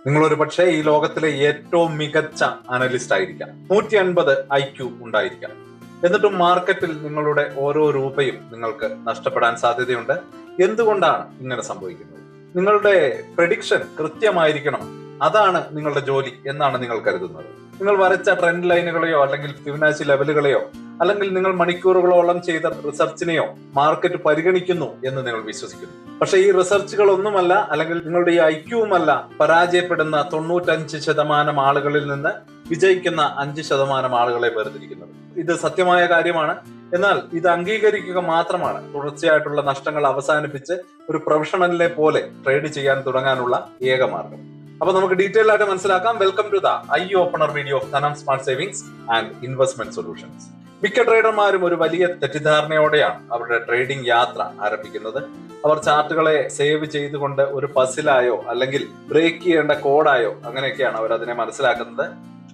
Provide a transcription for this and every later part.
നിങ്ങൾ ഒരു പക്ഷേ ഈ ലോകത്തിലെ ഏറ്റവും മികച്ച അനലിസ്റ്റ് ആയിരിക്കാം, 150 IQ ഉണ്ടായിരിക്കാം. എന്നിട്ടും മാർക്കറ്റിൽ നിങ്ങളുടെ ഓരോ രൂപയും നിങ്ങൾക്ക് നഷ്ടപ്പെടാൻ സാധ്യതയുണ്ട്. എന്തുകൊണ്ടാണ് ഇങ്ങനെ സംഭവിക്കുന്നത്? നിങ്ങളുടെ പ്രഡിക്ഷൻ കൃത്യമായിരിക്കണം, അതാണ് നിങ്ങളുടെ ജോലി എന്നാണ് നിങ്ങൾ കരുതുന്നത്. നിങ്ങൾ വരച്ച ട്രെൻഡ് ലൈനുകളെയോ അല്ലെങ്കിൽ ഫിബൊനാച്ചി ലെവലുകളെയോ അല്ലെങ്കിൽ നിങ്ങൾ മണിക്കൂറുകളോളം ചെയ്ത റിസർച്ചിനെയോ മാർക്കറ്റ് പരിഗണിക്കുന്നു എന്ന് നിങ്ങൾ വിശ്വസിക്കുന്നു. പക്ഷെ ഈ റിസർച്ചുകളൊന്നുമല്ല, അല്ലെങ്കിൽ നിങ്ങളുടെ ഈ IQവുമല്ല പരാജയപ്പെടുന്ന 95% ആളുകളിൽ നിന്ന് വിജയിക്കുന്ന 5% ആളുകളെ വേർതിരിക്കുന്നത്. ഇത് സത്യമായ കാര്യമാണ്. എന്നാൽ ഇത് അംഗീകരിക്കുക മാത്രമാണ് തുടർച്ചയായിട്ടുള്ള നഷ്ടങ്ങൾ അവസാനിപ്പിച്ച് ഒരു പ്രൊഫഷണലിനെ പോലെ ട്രേഡ് ചെയ്യാൻ തുടങ്ങാനുള്ള ഏക മാർഗം. അപ്പൊ നമുക്ക് ഡീറ്റെയിൽ ആയിട്ട് മനസ്സിലാക്കാം. Welcome to the eye opener video of Dhanam smart savings and investment solutions. മിക്ക ട്രേഡർമാരും ഒരു വലിയ തെറ്റിദ്ധാരണയോടെയാണ് അവരുടെ ട്രേഡിംഗ് യാത്ര ആരംഭിക്കുന്നത്. അവർ ചാർട്ടുകളെ സേവ് ചെയ്തുകൊണ്ട് ഒരു പസിലായോ അല്ലെങ്കിൽ ബ്രേക്ക് ചെയ്യേണ്ട കോഡായോ അങ്ങനെയൊക്കെയാണ് അവർ അതിനെ മനസ്സിലാക്കുന്നത്.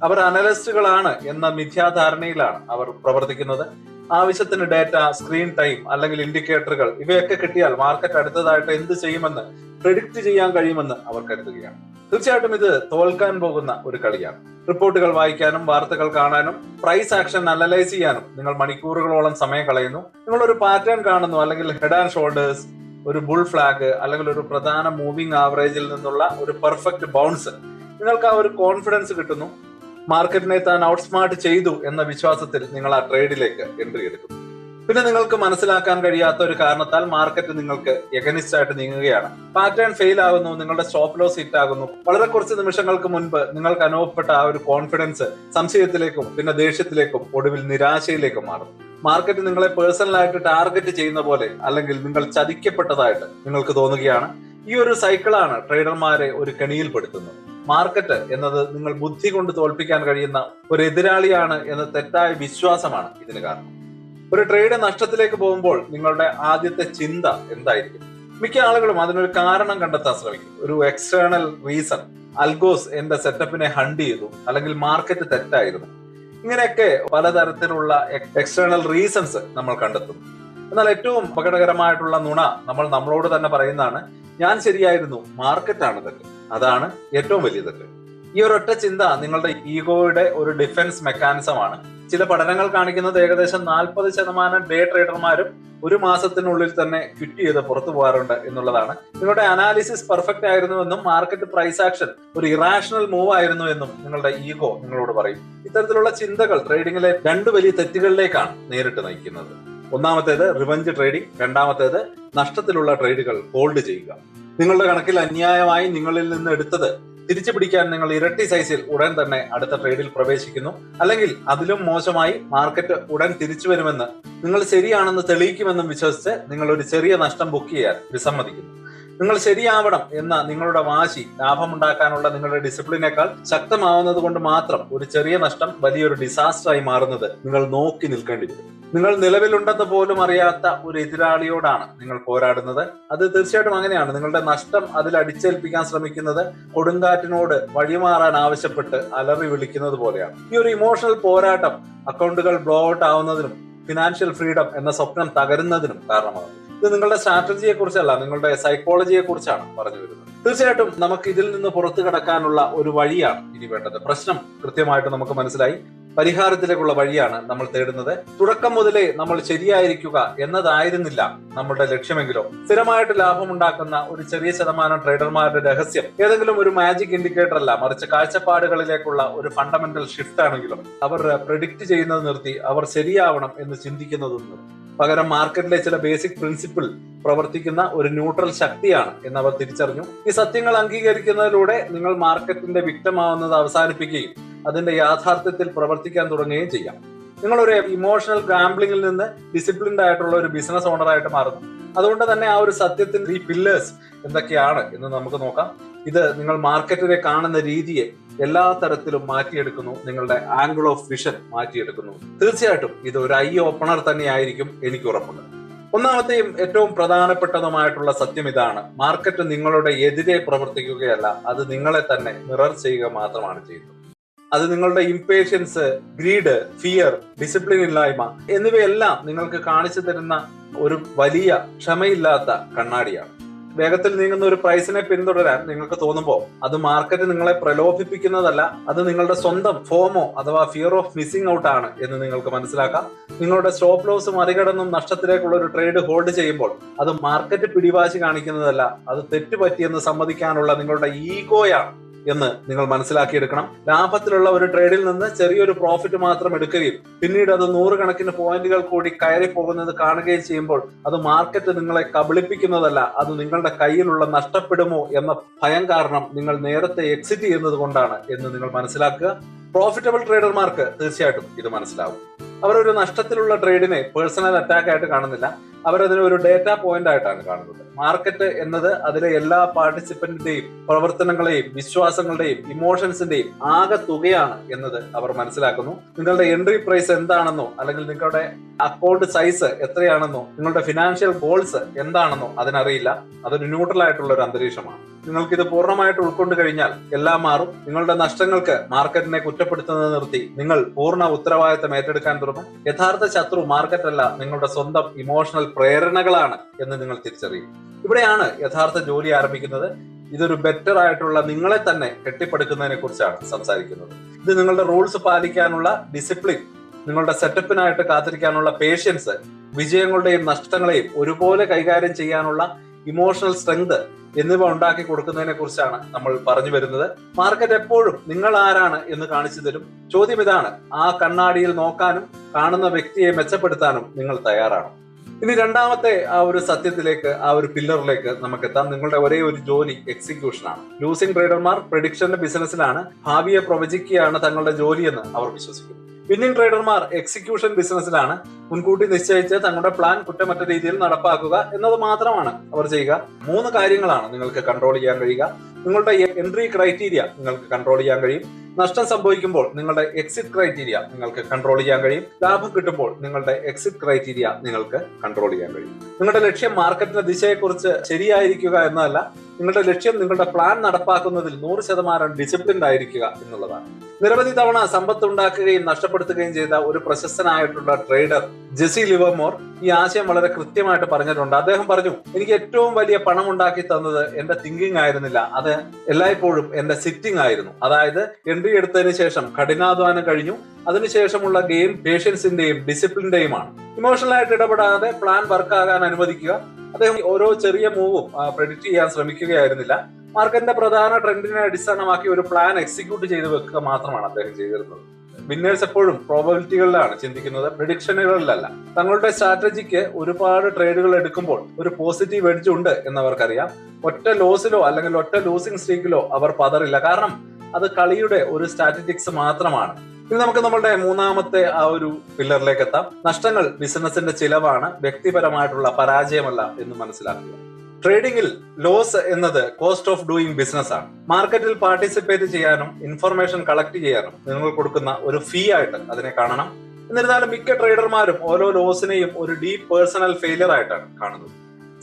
അവർ അനലിസ്റ്റുകളാണ് എന്ന മിഥ്യാധാരണയിലാണ് അവർ പ്രവർത്തിക്കുന്നത്. ആവശ്യത്തിന് ഡേറ്റ, സ്ക്രീൻ ടൈം അല്ലെങ്കിൽ ഇൻഡിക്കേറ്ററുകൾ ഇവയൊക്കെ കിട്ടിയാൽ മാർക്കറ്റ് അടുത്തതായിട്ട് എന്ത് ചെയ്യുമെന്ന് പ്രെഡിക്റ്റ് ചെയ്യാൻ കഴിയുമെന്ന് അവർ കരുതുകയാണ്. തീർച്ചയായിട്ടും ഇത് തോൽക്കാൻ പോകുന്ന ഒരു കളിയാണ്. റിപ്പോർട്ടുകൾ വായിക്കാനും വാർത്തകൾ കാണാനും പ്രൈസ് ആക്ഷൻ അനലൈസ് ചെയ്യാനും നിങ്ങൾ മണിക്കൂറുകളോളം സമയം കളയുന്നു. നിങ്ങൾ ഒരു പാറ്റേൺ കാണുന്നു, അല്ലെങ്കിൽ ഹെഡ് ആൻഡ് ഷോൾഡേഴ്സ്, ഒരു ബുൾ ഫ്ലാഗ് അല്ലെങ്കിൽ ഒരു പ്രധാന മൂവിംഗ് ആവറേജിൽ നിന്നുള്ള ഒരു പെർഫെക്റ്റ് ബൗൺസ്, നിങ്ങൾക്ക് ആ ഒരു കോൺഫിഡൻസ് കിട്ടുന്നു. മാർക്കറ്റിനെ താൻ ഔട്ട്സ്മാർട്ട് ചെയ്തു എന്ന വിശ്വാസത്തിൽ നിങ്ങൾ ആ ട്രേഡിലേക്ക് എൻട്രി എടുക്കുന്നു. പിന്നെ നിങ്ങൾക്ക് മനസ്സിലാക്കാൻ കഴിയാത്ത ഒരു കാരണത്താൽ മാർക്കറ്റ് നിങ്ങൾക്ക് എഗനിസ്റ്റ് ആയിട്ട് നീങ്ങുകയാണ്. പാറ്റേൺ ഫെയിൽ ആകുന്നു, നിങ്ങളുടെ സ്റ്റോപ്പ് ലോസ് ഹിറ്റ് ആകുന്നു. വളരെ കുറച്ച് നിമിഷങ്ങൾക്ക് മുൻപ് നിങ്ങൾക്ക് അനുഭവപ്പെട്ട ആ ഒരു കോൺഫിഡൻസ് സംശയത്തിലേക്കും പിന്നെ ദേഷ്യത്തിലേക്കും ഒടുവിൽ നിരാശയിലേക്കും മാറും. മാർക്കറ്റ് നിങ്ങളെ പേഴ്സണലായിട്ട് ടാർഗറ്റ് ചെയ്യുന്ന പോലെ അല്ലെങ്കിൽ നിങ്ങൾ ചതിക്കപ്പെട്ടതായിട്ട് നിങ്ങൾക്ക് തോന്നുകയാണ്. ഈ ഒരു സൈക്കിളാണ് ട്രേഡർമാരെ ഒരു കെണിയിൽപ്പെടുത്തുന്നത്. മാർക്കറ്റ് എന്നത് നിങ്ങൾ ബുദ്ധി കൊണ്ട് തോൽപ്പിക്കാൻ കഴിയുന്ന ഒരു എതിരാളിയാണ് എന്ന തെറ്റായ വിശ്വാസമാണ് ഇതിന് കാരണം. ഒരു ട്രേഡ് നഷ്ടത്തിലേക്ക് പോകുമ്പോൾ നിങ്ങളുടെ ആദ്യത്തെ ചിന്ത എന്തായിരിക്കും? മിക്ക ആളുകളും അതിനൊരു കാരണം കണ്ടെത്താൻ ശ്രമിക്കും. ഒരു എക്സ്റ്റേണൽ റീസൺ, അൽഗോസ് എന്റെ സെറ്റപ്പിനെ ഹണ്ട് ചെയ്തു, അല്ലെങ്കിൽ മാർക്കറ്റ് തെറ്റായിരുന്നു. ഇങ്ങനെയൊക്കെ പലതരത്തിലുള്ള എക്സ്റ്റേണൽ റീസൺസ് നമ്മൾ കണ്ടെത്തുന്നു. എന്നാൽ ഏറ്റവും അപകടകരമായിട്ടുള്ള നുണ നമ്മൾ നമ്മളോട് തന്നെ പറയുന്നതാണ്, ഞാൻ ശരിയായിരുന്നു, മാർക്കറ്റാണ് തെറ്റ്. അതാണ് ഏറ്റവും വലിയ തെറ്റ്. ഈ ഒരൊറ്റ ചിന്ത നിങ്ങളുടെ ഈഗോയുടെ ഒരു ഡിഫൻസ് മെക്കാനിസമാണ്. ചില പഠനങ്ങൾ കാണിക്കുന്നത് ഏകദേശം 40% ഡേ ട്രേഡർമാരും ഒരു മാസത്തിനുള്ളിൽ തന്നെ ക്വിറ്റ് ചെയ്ത് പുറത്തു പോകാറുണ്ട് എന്നുള്ളതാണ്. നിങ്ങളുടെ അനാലിസിസ് പെർഫെക്റ്റ് ആയിരുന്നുവെന്നും മാർക്കറ്റ് പ്രൈസ് ആക്ഷൻ ഒരു ഇറാഷണൽ മൂവ് ആയിരുന്നു എന്നും നിങ്ങളുടെ ഈഗോ നിങ്ങളോട് പറയും. ഇത്തരത്തിലുള്ള ചിന്തകൾ ട്രേഡിംഗിലെ രണ്ട് വലിയ തെറ്റുകളിലേക്കാണ് നേരിട്ട് നയിക്കുന്നത്. ഒന്നാമത്തേത് റിവഞ്ച് ട്രേഡിംഗ്, രണ്ടാമത്തേത് നഷ്ടത്തിലുള്ള ട്രേഡുകൾ ഹോൾഡ് ചെയ്യുക. നിങ്ങളുടെ കണക്കിൽ അന്യായമായി നിങ്ങളിൽ നിന്ന് എടുത്തത് തിരിച്ചു പിടിക്കാൻ നിങ്ങൾ ഇരട്ടി സൈസിൽ ഉടൻ തന്നെ അടുത്ത ട്രേഡിൽ പ്രവേശിക്കുന്നു. അല്ലെങ്കിൽ അതിലും മോശമായി മാർക്കറ്റ് ഉടൻ തിരിച്ചു വരുമെന്ന്, നിങ്ങൾ ശരിയാണെന്ന് തെളിയിക്കുമെന്നും വിശ്വസിച്ച് നിങ്ങൾ ഒരു ചെറിയ നഷ്ടം ബുക്ക് ചെയ്യാൻ വിസമ്മതിക്കുന്നു. നിങ്ങൾ ശരിയാവണം എന്ന നിങ്ങളുടെ വാശി ലാഭമുണ്ടാക്കാനുള്ള നിങ്ങളുടെ ഡിസിപ്ലിനേക്കാൾ ശക്തമാവുന്നത് കൊണ്ട് മാത്രം ഒരു ചെറിയ നഷ്ടം വലിയൊരു ഡിസാസ്റ്ററായി മാറുന്നത് നിങ്ങൾ നോക്കി നിൽക്കേണ്ടി വരും. നിങ്ങൾ നിലവിലുണ്ടെന്ന് പോലും അറിയാത്ത ഒരു എതിരാളിയോടാണ് നിങ്ങൾ പോരാടുന്നത്. അത് തീർച്ചയായിട്ടും അങ്ങനെയാണ്. നിങ്ങളുടെ നഷ്ടം അതിൽ അടിച്ചേൽപ്പിക്കാൻ ശ്രമിക്കുന്നത് കൊടുങ്കാറ്റിനോട് വഴിമാറാൻ ആവശ്യപ്പെട്ട് അലറി വിളിക്കുന്നത് പോലെയാണ്. ഈ ഒരു ഇമോഷണൽ പോരാട്ടം അക്കൗണ്ടുകൾ ബ്ലോ ഔട്ട് ആവുന്നതിനും ഫിനാൻഷ്യൽ ഫ്രീഡം എന്ന സ്വപ്നം തകരുന്നതിനും കാരണമാകും. ഇത് നിങ്ങളുടെ സ്ട്രാറ്റജിയെ കുറിച്ചല്ല, നിങ്ങളുടെ സൈക്കോളജിയെ കുറിച്ചാണ് പറഞ്ഞു വരുന്നത്. തീർച്ചയായിട്ടും നമുക്ക് ഇതിൽ നിന്ന് പുറത്തു കടക്കാനുള്ള ഒരു വഴിയാണ് ഇനി വേണ്ടത്. പ്രശ്നം കൃത്യമായിട്ട് നമുക്ക് മനസ്സിലായി, പരിഹാരത്തിലേക്കുള്ള വഴിയാണ് നമ്മൾ തേടുന്നത്. തുടക്കം മുതലേ നമ്മൾ ശരിയായിരിക്കുക എന്നതായിരുന്നില്ല നമ്മുടെ ലക്ഷ്യമെങ്കിലോ, സ്ഥിരമായിട്ട് ലാഭമുണ്ടാക്കുന്ന ഒരു ചെറിയ ശതമാനം ട്രേഡർമാരുടെ രഹസ്യം ഏതെങ്കിലും ഒരു മാജിക് ഇൻഡിക്കേറ്റർ അല്ല, മറിച്ച് കാഴ്ചപ്പാടുകളിലേക്കുള്ള ഒരു ഫണ്ടമെന്റൽ ഷിഫ്റ്റ് ആണെങ്കിലും അവർ പ്രെഡിക്റ്റ് ചെയ്യുന്നത് നിർത്തി അവർ ശരിയാവണം എന്ന് ചിന്തിക്കുന്നതും നിർത്തി. പകരം മാർക്കറ്റിലെ ചില ബേസിക് പ്രിൻസിപ്പിൾ പ്രവർത്തിക്കുന്ന ഒരു ന്യൂട്രൽ ശക്തിയാണ് എന്ന് അവർ തിരിച്ചറിഞ്ഞു. ഈ സത്യങ്ങൾ അംഗീകരിക്കുന്നതിലൂടെ നിങ്ങൾ മാർക്കറ്റിന്റെ വിക്ടമാവുന്നത് അവസാനിപ്പിക്കുകയും അതിന്റെ യാഥാർത്ഥ്യത്തിൽ പ്രവർത്തിക്കാൻ തുടങ്ങുകയും ചെയ്യാം. നിങ്ങളൊരു ഇമോഷണൽ ഗാംബ്ലിംഗിൽ നിന്ന് ഡിസിപ്ലിൻഡ് ആയിട്ടുള്ള ഒരു ബിസിനസ് ഓണറായിട്ട് മാറുന്നു. അതുകൊണ്ട് തന്നെ ആ ഒരു സത്യത്തിന്റെ ഈ പില്ലേഴ്സ് എന്തൊക്കെയാണ് എന്ന് നമുക്ക് നോക്കാം. ഇത് നിങ്ങൾ മാർക്കറ്റിനെ കാണുന്ന രീതിയെ എല്ലാ തരത്തിലും മാറ്റിയെടുക്കുന്നു, നിങ്ങളുടെ ആംഗിൾ ഓഫ് വിഷൻ മാറ്റിയെടുക്കുന്നു. തീർച്ചയായിട്ടും ഇത് ഒരു ഐ ഓപ്പണർ തന്നെയായിരിക്കും, എനിക്ക് ഉറപ്പുണ്ട്. ഒന്നാമത്തെയും ഏറ്റവും പ്രധാനപ്പെട്ടതുമായിട്ടുള്ള സത്യം ഇതാണ്: മാർക്കറ്റ് നിങ്ങളുടെ എതിരെ പ്രവർത്തിക്കുകയല്ല, അത് നിങ്ങളെ തന്നെ മിറർ ചെയ്യുക മാത്രമാണ് ചെയ്യുന്നത്. അത് നിങ്ങളുടെ ഇംപേഷ്യൻസ്, ഗ്രീഡ്, ഫിയർ, ഡിസിപ്ലിൻ ഇല്ലായ്മ എന്നിവയെല്ലാം നിങ്ങൾക്ക് കാണിച്ചു തരുന്ന ഒരു വലിയ ക്ഷമയില്ലാത്ത കണ്ണാടിയാണ്. വേഗത്തിൽ നീങ്ങുന്ന ഒരു പ്രൈസിനെ പിന്തുടരാൻ നിങ്ങൾക്ക് തോന്നുമ്പോൾ അത് മാർക്കറ്റ് നിങ്ങളെ പ്രലോഭിപ്പിക്കുന്നതല്ല, അത് നിങ്ങളുടെ സ്വന്തം ഫോമോ അഥവാ ഫിയർ ഓഫ് മിസ്സിംഗ് ഔട്ട് ആണ് എന്ന് നിങ്ങൾക്ക് മനസ്സിലാക്കാം. നിങ്ങളുടെ സ്റ്റോപ്പ് ലോസ് മറികടന്നും നഷ്ടത്തിലേക്കുള്ള ഒരു ട്രേഡ് ഹോൾഡ് ചെയ്യുമ്പോൾ അത് മാർക്കറ്റ് പിടിവാശി കാണിക്കുന്നതല്ല, അത് തെറ്റുപറ്റിയെന്ന് സമ്മതിക്കാനുള്ള നിങ്ങളുടെ ഈഗോയാണ് എന്ന് നിങ്ങൾ മനസ്സിലാക്കിയെടുക്കണം. ലാഭത്തിലുള്ള ഒരു ട്രേഡിൽ നിന്ന് ചെറിയൊരു പ്രോഫിറ്റ് മാത്രം എടുക്കുകയും പിന്നീട് അത് 100 കണക്കിന് പോയിന്റുകൾ കൂടി കയറി പോകുന്നത് കാണുകയും ചെയ്യുമ്പോൾ അത് മാർക്കറ്റ് നിങ്ങളെ കബളിപ്പിക്കുന്നതല്ല, അത് നിങ്ങളുടെ കയ്യിലുള്ള നഷ്ടപ്പെടുമോ എന്ന ഭയം കാരണം നിങ്ങൾ നേരത്തെ എക്സിറ്റ് ചെയ്യുന്നത് കൊണ്ടാണ് എന്ന് നിങ്ങൾ മനസ്സിലാക്കുക. പ്രോഫിറ്റബിൾ ട്രേഡർമാർക്ക് തീർച്ചയായിട്ടും ഇത് മനസ്സിലാവും. അവരൊരു നഷ്ടത്തിലുള്ള ട്രേഡിനെ പേഴ്സണൽ അറ്റാക്ക് ആയിട്ട് കാണുന്നില്ല, അവരതിനെ ഒരു ഡേറ്റ പോയിന്റ് ആയിട്ടാണ് കാണുന്നത്. മാർക്കറ്റ് എന്നത് അതിലെ എല്ലാ പാർട്ടിസിപ്പന്റിന്റെയും പ്രവർത്തനങ്ങളെയും വിശ്വാസങ്ങളുടെയും ഇമോഷൻസിന്റെയും ആകെ തുകയാണ് എന്നത് അവർ മനസ്സിലാക്കുന്നു. നിങ്ങളുടെ എൻട്രി പ്രൈസ് എന്താണെന്നോ അല്ലെങ്കിൽ നിങ്ങളുടെ അക്കൗണ്ട് സൈസ് എത്രയാണെന്നോ നിങ്ങളുടെ ഫിനാൻഷ്യൽ ഗോൾസ് എന്താണെന്നോ അതിനറിയില്ല. അതൊരു ന്യൂട്രൽ ആയിട്ടുള്ള ഒരു അന്തരീക്ഷമാണ്. നിങ്ങൾക്കിത് പൂർണ്ണമായിട്ട് ഉൾക്കൊണ്ട് കഴിഞ്ഞാൽ എല്ലാം മാറും. നിങ്ങളുടെ നഷ്ടങ്ങൾക്ക് മാർക്കറ്റിനെ കുറ്റപ്പെടുത്തുന്നത് നിർത്തി നിങ്ങൾ പൂർണ്ണ ഉത്തരവാദിത്തം ഏറ്റെടുക്കാൻ തുടങ്ങും. യഥാർത്ഥ ശത്രു മാർക്കറ്റ് അല്ല, നിങ്ങളുടെ സ്വന്തം ഇമോഷണൽ പ്രേരണകളാണ് എന്ന് നിങ്ങൾ തിരിച്ചറിയും. ഇവിടെയാണ് യഥാർത്ഥ ജോലി ആരംഭിക്കുന്നത്. ഇതൊരു ബെറ്റർ ആയിട്ടുള്ള നിങ്ങളെ തന്നെ കെട്ടിപ്പടുക്കുന്നതിനെ കുറിച്ചാണ് സംസാരിക്കുന്നത്. ഇത് നിങ്ങളുടെ റൂൾസ് പാലിക്കാനുള്ള ഡിസിപ്ലിൻ, നിങ്ങളുടെ സെറ്റപ്പിനായിട്ട് കാത്തിരിക്കാനുള്ള പേഷ്യൻസ്, വിജയങ്ങളുടെയും നഷ്ടങ്ങളെയും ഒരുപോലെ കൈകാര്യം ചെയ്യാനുള്ള ഇമോഷണൽ സ്ട്രെങ്ത് എന്നിവ ഉണ്ടാക്കി കൊടുക്കുന്നതിനെ കുറിച്ചാണ് നമ്മൾ പറഞ്ഞു വരുന്നത്. മാർക്കറ്റ് എപ്പോഴും നിങ്ങൾ ആരാണ് എന്ന് കാണിച്ചു തരും. ചോദ്യം ഇതാണ്: ആ കണ്ണാടിയിൽ നോക്കാനും കാണുന്ന വ്യക്തിയെ മെച്ചപ്പെടുത്താനും നിങ്ങൾ തയ്യാറാണോ? ഇനി രണ്ടാമത്തെ ആ ഒരു സത്യത്തിലേക്ക്, ആ ഒരു പില്ലറിലേക്ക് നമുക്ക് എത്താം. നിങ്ങളുടെ ഒരേ ഒരു ജോലി എക്സിക്യൂഷൻ ആണ്. ലൂസിംഗ് ട്രേഡർമാർ പ്രഡിക്ഷന്റെ ബിസിനസ്സിലാണ്, ഭാവിയെ പ്രവചിക്കുകയാണ് തങ്ങളുടെ ജോലിയെന്ന് അവർ വിശ്വസിക്കുന്നു. വിന്നിംഗ് ട്രേഡർമാർ എക്സിക്യൂഷൻ ബിസിനസ്സിലാണ്, മുൻകൂട്ടി നിശ്ചയിച്ച് തങ്ങളുടെ പ്ലാൻ കുറ്റമറ്റ രീതിയിൽ നടപ്പാക്കുക എന്നത് മാത്രമാണ് അവർ ചെയ്യുക. 3 കാര്യങ്ങളാണ് നിങ്ങൾക്ക് കൺട്രോൾ ചെയ്യാൻ കഴിയുക. നിങ്ങളുടെ എൻട്രി ക്രൈറ്റീരിയ നിങ്ങൾക്ക് കൺട്രോൾ ചെയ്യാൻ കഴിയും. നഷ്ടം സംഭവിക്കുമ്പോൾ നിങ്ങളുടെ എക്സിറ്റ് ക്രൈറ്റീരിയ നിങ്ങൾക്ക് കൺട്രോൾ ചെയ്യാൻ കഴിയും. ലാഭം കിട്ടുമ്പോൾ നിങ്ങളുടെ എക്സിറ്റ് ക്രൈറ്റീരിയ നിങ്ങൾക്ക് കൺട്രോൾ ചെയ്യാൻ കഴിയും. നിങ്ങളുടെ ലക്ഷ്യം മാർക്കറ്റിന്റെ ദിശയെക്കുറിച്ച് ശരിയായിരിക്കുക എന്നതല്ല, നിങ്ങളുടെ ലക്ഷ്യം നിങ്ങളുടെ പ്ലാൻ നടപ്പാക്കുന്നതിൽ 100% ഡിസിപ്ലിൻഡ് ആയിരിക്കുക എന്നുള്ളതാണ്. നിരവധി തവണ സമ്പത്ത് ഉണ്ടാക്കുകയും നഷ്ടപ്പെടുത്തുകയും ചെയ്ത ഒരു പ്രശസ്തനായിട്ടുള്ള ട്രേഡർ ജെസി ലിവർമോർ ഈ ആശയം വളരെ കൃത്യമായിട്ട് പറഞ്ഞിട്ടുണ്ട്. അദ്ദേഹം പറഞ്ഞു, എനിക്ക് ഏറ്റവും വലിയ പണം ഉണ്ടാക്കി തന്നത് എന്റെ തിങ്കിങ് ആയിരുന്നില്ല, അത് എല്ലായ്പ്പോഴും എന്റെ സിറ്റിംഗ് ആയിരുന്നു. അതായത് എൻട്രി എടുത്തതിന് ശേഷം കഠിനാധ്വാനം കഴിഞ്ഞു, അതിനുശേഷമുള്ള ഗെയിം പേഷ്യൻസിന്റെയും ഡിസിപ്ലിന്റെയുമാണ്. ഇമോഷണൽ ആയിട്ട് ഇടപെടാതെ പ്ലാൻ വർക്ക് ആകാൻ അനുവദിക്കുക. അദ്ദേഹം ഓരോ ചെറിയ മൂവും പ്രെഡിക്റ്റ് ചെയ്യാൻ ശ്രമിക്കുകയായിരുന്നില്ല. മാർക്കറ്റിന്റെ പ്രധാന ട്രെൻഡിനെ അടിസ്ഥാനമാക്കി ഒരു പ്ലാൻ എക്സിക്യൂട്ട് ചെയ്ത് വെക്കുക മാത്രമാണ് അദ്ദേഹം ചെയ്തിരുന്നത്. വിന്നേഴ്സ് എപ്പോഴും പ്രോബബിലിറ്റികളിലാണ് ചിന്തിക്കുന്നത്, പ്രിഡിക്ഷനുകളിലല്ല. തങ്ങളുടെ സ്ട്രാറ്റജിക്ക് ഒരുപാട് ട്രേഡുകൾ എടുക്കുമ്പോൾ ഒരു പോസിറ്റീവ് എഡ്ജ് ഉണ്ട് എന്നവർക്കറിയാം. ഒറ്റ ലോസിലോ അല്ലെങ്കിൽ ഒറ്റ ലൂസിംഗ് സ്ട്രീക്കിലോ അവർ പതറില്ല, കാരണം അത് കളിയുടെ ഒരു സ്റ്റാറ്റിസ്റ്റിക്സ് മാത്രമാണ്. ഇനി നമുക്ക് നമ്മളുടെ മൂന്നാമത്തെ ആ ഒരു പില്ലറിലേക്ക് എത്താം. നഷ്ടങ്ങൾ ബിസിനസിന്റെ ചിലവാണ്, വ്യക്തിപരമായിട്ടുള്ള പരാജയമല്ല എന്ന് മനസ്സിലാക്കുക. ട്രേഡിംഗിൽ ലോസ് എന്നത് കോസ്റ്റ് ഓഫ് ഡൂയിങ് ബിസിനസ് ആണ്. മാർക്കറ്റിൽ പാർട്ടിസിപ്പേറ്റ് ചെയ്യാനും ഇൻഫർമേഷൻ കളക്ട് ചെയ്യാനും നിങ്ങൾ കൊടുക്കുന്ന ഒരു ഫീ ആയിട്ട് അതിനെ കാണണം. എന്നിരുന്നാലും മിക്ക ട്രേഡർമാരും ഓരോ ലോസിനെയും ഒരു ഡീപ് പേഴ്സണൽ ഫെയിലിയർ ആയിട്ടാണ് കാണുന്നത്.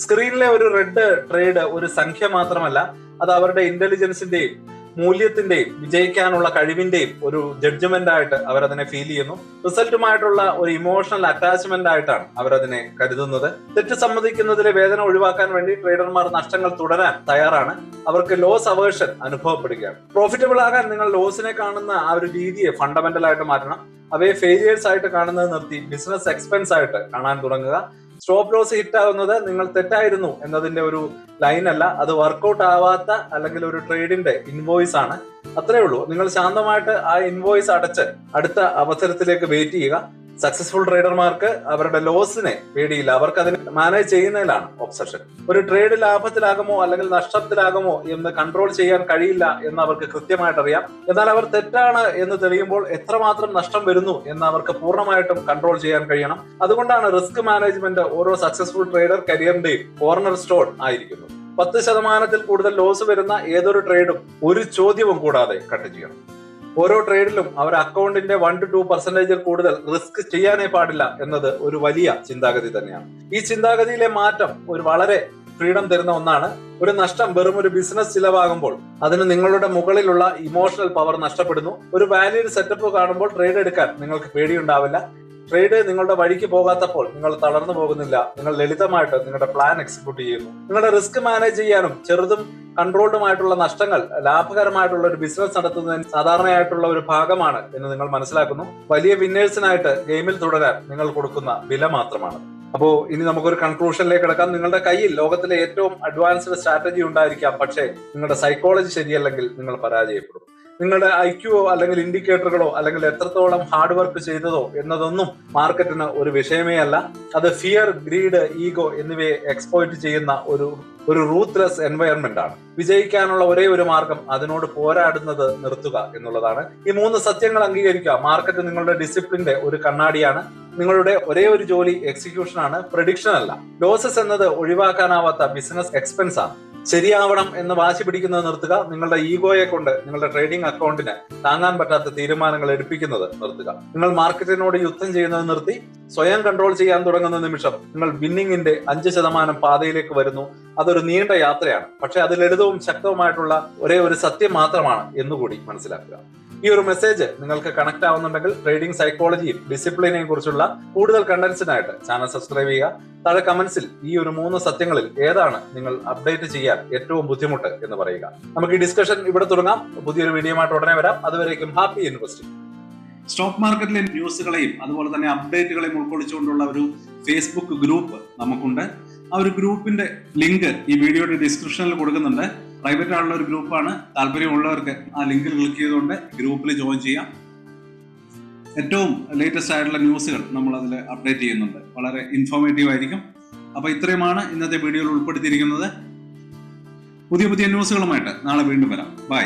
സ്ക്രീനിലെ ഒരു റെഡ് ട്രേഡ് ഒരു സംഖ്യ മാത്രമല്ല, അത് അവരുടെ ഇന്റലിജൻസിന്റെയും മൂല്യത്തിന്റെയും വിജയിക്കാനുള്ള കഴിവിന്റെയും ഒരു ജഡ്ജ്മെന്റ് ആയിട്ട് അവരതിനെ ഫീൽ ചെയ്യുന്നു. റിസൾട്ടുമായിട്ടുള്ള ഒരു ഇമോഷണൽ അറ്റാച്ച്മെന്റ് ആയിട്ടാണ് അവരതിനെ കരുതുന്നത്. തെറ്റ് സമ്മതിക്കുന്നതിലെ വേദന ഒഴിവാക്കാൻ വേണ്ടി ട്രേഡർമാർ നഷ്ടങ്ങൾ തുടരാൻ തയ്യാറാണ്. അവർക്ക് ലോസ് അവേർഷൻ അനുഭവപ്പെടുകയാണ്. പ്രോഫിറ്റബിൾ ആകാൻ നിങ്ങൾ ലോസിനെ കാണുന്ന ആ ഒരു രീതിയെ ഫണ്ടമെന്റൽ ആയിട്ട് മാറ്റണം. അവയെ ഫെയിലിയേഴ്സ് ആയിട്ട് കാണുന്നത് നിർത്തി ബിസിനസ് എക്സ്പെൻസ് ആയിട്ട് കാണാൻ തുടങ്ങുക. സ്റ്റോപ്പ് ലോസ് ഹിറ്റ് ആവുന്നത് നിങ്ങൾ തെറ്റായിരുന്നു എന്നതിന്റെ ഒരു ലൈൻ അല്ല, അത് വർക്കൗട്ട് ആവാത്ത അല്ലെങ്കിൽ ഒരു ട്രേഡിന്റെ ഇൻവോയ്സ് ആണ്. അത്രേ ഉള്ളൂ. നിങ്ങൾ ശാന്തമായിട്ട് ആ ഇൻവോയ്സ് അടച്ച് അടുത്ത അവസരത്തിലേക്ക് വെയിറ്റ് ചെയ്യുക. സക്സസ്ഫുൾ ട്രേഡർമാർക്ക് അവരുടെ ലോസിനെ പേടിയില്ല, അവർക്ക് അതിനെ മാനേജ് ചെയ്യുന്നതിലാണ് ഒബ്സഷൻ. ഒരു ട്രേഡ് ലാഭത്തിലാകുമോ അല്ലെങ്കിൽ നഷ്ടത്തിലാകുമോ എന്ന് കൺട്രോൾ ചെയ്യാൻ കഴിയില്ല എന്ന് അവർക്ക് കൃത്യമായിട്ട് അറിയാം. എന്നാൽ അവർ തെറ്റാണ് എന്ന് തെളിയുമ്പോൾ എത്രമാത്രം നഷ്ടം വരുന്നു എന്ന് അവർക്ക് പൂർണ്ണമായിട്ടും കൺട്രോൾ ചെയ്യാൻ കഴിയണം. അതുകൊണ്ടാണ് റിസ്ക് മാനേജ്മെന്റ് ഓരോ സക്സസ്ഫുൾ ട്രേഡർ കരിയറിന്റെയും കോർണർ സ്റ്റോൺ ആയിരിക്കുന്നത്. 10% കൂടുതൽ ലോസ് വരുന്ന ഏതൊരു ട്രേഡും ഒരു ചോദ്യവും കൂടാതെ കട്ട് ചെയ്യണം. ഓരോ ട്രേഡിലും അവർ അക്കൗണ്ടിന്റെ 1 to 2% കൂടുതൽ റിസ്ക് ചെയ്യാനേ പാടില്ല എന്നത് ഒരു വലിയ ചിന്താഗതി തന്നെയാണ്. ഈ ചിന്താഗതിയിലെ മാറ്റം ഒരു വളരെ ഫ്രീഡം തരുന്ന ഒന്നാണ്. ഒരു നഷ്ടം വെറും ഒരു ബിസിനസ് ചിലവാകുമ്പോൾ അതിന് നിങ്ങളുടെ മുകളിലുള്ള ഇമോഷണൽ പവർ നഷ്ടപ്പെടുന്നു. ഒരു വാലിഡ് സെറ്റപ്പ് കാണുമ്പോൾ ട്രേഡ് എടുക്കാൻ നിങ്ങൾക്ക് പേടിയുണ്ടാവില്ല. ട്രേഡ് നിങ്ങളുടെ വഴിക്ക് പോകാത്തപ്പോൾ നിങ്ങൾ തളർന്നു പോകുന്നില്ല. നിങ്ങൾ ലളിതമായിട്ട് നിങ്ങളുടെ പ്ലാൻ എക്സിക്യൂട്ട് ചെയ്യുന്നു. നിങ്ങളുടെ റിസ്ക് മാനേജ് ചെയ്യാനും ചെറുതും കൺട്രോൾഡുമായിട്ടുള്ള നഷ്ടങ്ങൾ ലാഭകരമായിട്ടുള്ള ഒരു ബിസിനസ് നടത്തുന്നതിന് സാധാരണയായിട്ടുള്ള ഒരു ഭാഗമാണ് എന്ന് നിങ്ങൾ മനസ്സിലാക്കുന്നു. വലിയ വിന്നേഴ്സിനായിട്ട് ഗെയിമിൽ തുടരാൻ നിങ്ങൾ കൊടുക്കുന്ന വില മാത്രമാണ്. അപ്പോ ഇനി നമുക്കൊരു കൺക്ലൂഷനിലേക്ക് കിടക്കാം. നിങ്ങളുടെ കയ്യിൽ ലോകത്തിലെ ഏറ്റവും അഡ്വാൻസ്ഡ് സ്ട്രാറ്റജി ഉണ്ടായിരിക്കാം, പക്ഷേ നിങ്ങളുടെ സൈക്കോളജി ശരിയല്ലെങ്കിൽ നിങ്ങൾ പരാജയപ്പെടും. നിങ്ങളുടെ ഐക്യുവോ അല്ലെങ്കിൽ ഇൻഡിക്കേറ്ററുകളോ അല്ലെങ്കിൽ എത്രത്തോളം ഹാർഡ് വർക്ക് ചെയ്തതോ എന്നതൊന്നും മാർക്കറ്റിന് ഒരു വിഷയമേ അല്ല. അത് ഫിയർ, ഗ്രീഡ്, ഈഗോ എന്നിവയെ എക്സ്പ്ലോയിറ്റ് ചെയ്യുന്ന ഒരു റൂത്ത്ലെസ് എൻവയൺമെന്റ് ആണ്. വിജയിക്കാനുള്ള ഒരേ ഒരു മാർഗം അതിനോട് പോരാടുന്നത് നിർത്തുക എന്നുള്ളതാണ്. ഈ 3 സത്യങ്ങൾ അംഗീകരിക്കുക. മാർക്കറ്റ് നിങ്ങളുടെ ഡിസിപ്ലിന്റെ ഒരു കണ്ണാടിയാണ്. നിങ്ങളുടെ ഒരേ ഒരു ജോലി എക്സിക്യൂഷൻ ആണ്, പ്രഡിക്ഷൻ അല്ല. ലോസസ് എന്നത് ഒഴിവാക്കാനാവാത്ത ബിസിനസ് എക്സ്പെൻസ് ആണ്. ശരിയാവണം എന്ന് വാശി പിടിക്കുന്നത് നിർത്തുക. നിങ്ങളുടെ ഈഗോയെ കൊണ്ട് നിങ്ങളുടെ ട്രേഡിംഗ് അക്കൗണ്ടിന് താങ്ങാൻ പറ്റാത്ത തീരുമാനങ്ങൾ എടുപ്പിക്കുന്നത് നിർത്തുക. നിങ്ങൾ മാർക്കറ്റിനോട് യുദ്ധം ചെയ്യുന്നത് നിർത്തി സ്വയം കൺട്രോൾ ചെയ്യാൻ തുടങ്ങുന്ന നിമിഷം നിങ്ങൾ വിന്നിങ്ങിന്റെ 5% പാതയിലേക്ക് വരുന്നു. അതൊരു നീണ്ട യാത്രയാണ്, പക്ഷെ അത് ലളിതവും ശക്തവുമായിട്ടുള്ള ഒരേ ഒരു സത്യം മാത്രമാണ് എന്നുകൂടി മനസ്സിലാക്കുക. ഈ ഒരു മെസ്സേജ് നിങ്ങൾക്ക് കണക്ട് ആവുന്നുണ്ടെങ്കിൽ ട്രേഡിംഗ് സൈക്കോളജിയും ഡിസിപ്ലിനെയും കുറിച്ചുള്ള കൂടുതൽ കണ്ടന്റ്സിനായിട്ട് ചാനൽ സബ്സ്ക്രൈബ് ചെയ്യുക. താഴെ കമന്റ്സിൽ ഈ ഒരു 3 സത്യങ്ങളിൽ ഏതാണ് നിങ്ങൾ അപ്ഡേറ്റ് ചെയ്യാൻ ഏറ്റവും ബുദ്ധിമുട്ട് എന്ന് പറയുക. നമുക്ക് ഈ ഡിസ്കഷൻ ഇവിടെ തുടങ്ങാം. പുതിയൊരു വീഡിയോയുമായിട്ട് ഉടനെ വരാം. അതുവരേക്കും ഹാപ്പി ഇൻവെസ്റ്റിംഗ്. സ്റ്റോക്ക് മാർക്കറ്റിലെ ന്യൂസുകളെയും അതുപോലെ തന്നെ അപ്ഡേറ്റുകളെയും ഉൾക്കൊള്ളിച്ചുകൊണ്ടുള്ള ഒരു ഫേസ്ബുക്ക് ഗ്രൂപ്പ് നമുക്കുണ്ട്. ആ ഒരു ഗ്രൂപ്പിന്റെ ലിങ്ക് ഈ വീഡിയോയുടെ ഡിസ്ക്രിപ്ഷനിൽ കൊടുക്കുന്നുണ്ട്. പ്രൈവറ്റ് ആയിട്ടുള്ള ഒരു ഗ്രൂപ്പാണ്. താല്പര്യമുള്ളവർക്ക് ആ ലിങ്കിൽ ക്ലിക്ക് ചെയ്തുകൊണ്ട് ഗ്രൂപ്പിൽ ജോയിൻ ചെയ്യാം. ഏറ്റവും ലേറ്റസ്റ്റ് ആയിട്ടുള്ള ന്യൂസുകൾ നമ്മൾ അതിൽ അപ്ഡേറ്റ് ചെയ്യുന്നുണ്ട്. വളരെ ഇൻഫോർമേറ്റീവ് ആയിരിക്കും. അപ്പൊ ഇത്രയുമാണ് ഇന്നത്തെ വീഡിയോയിൽ ഉൾപ്പെടുത്തിയിരിക്കുന്നത്. പുതിയ ന്യൂസുകളുമായിട്ട് നാളെ വീണ്ടും വരാം. ബൈ.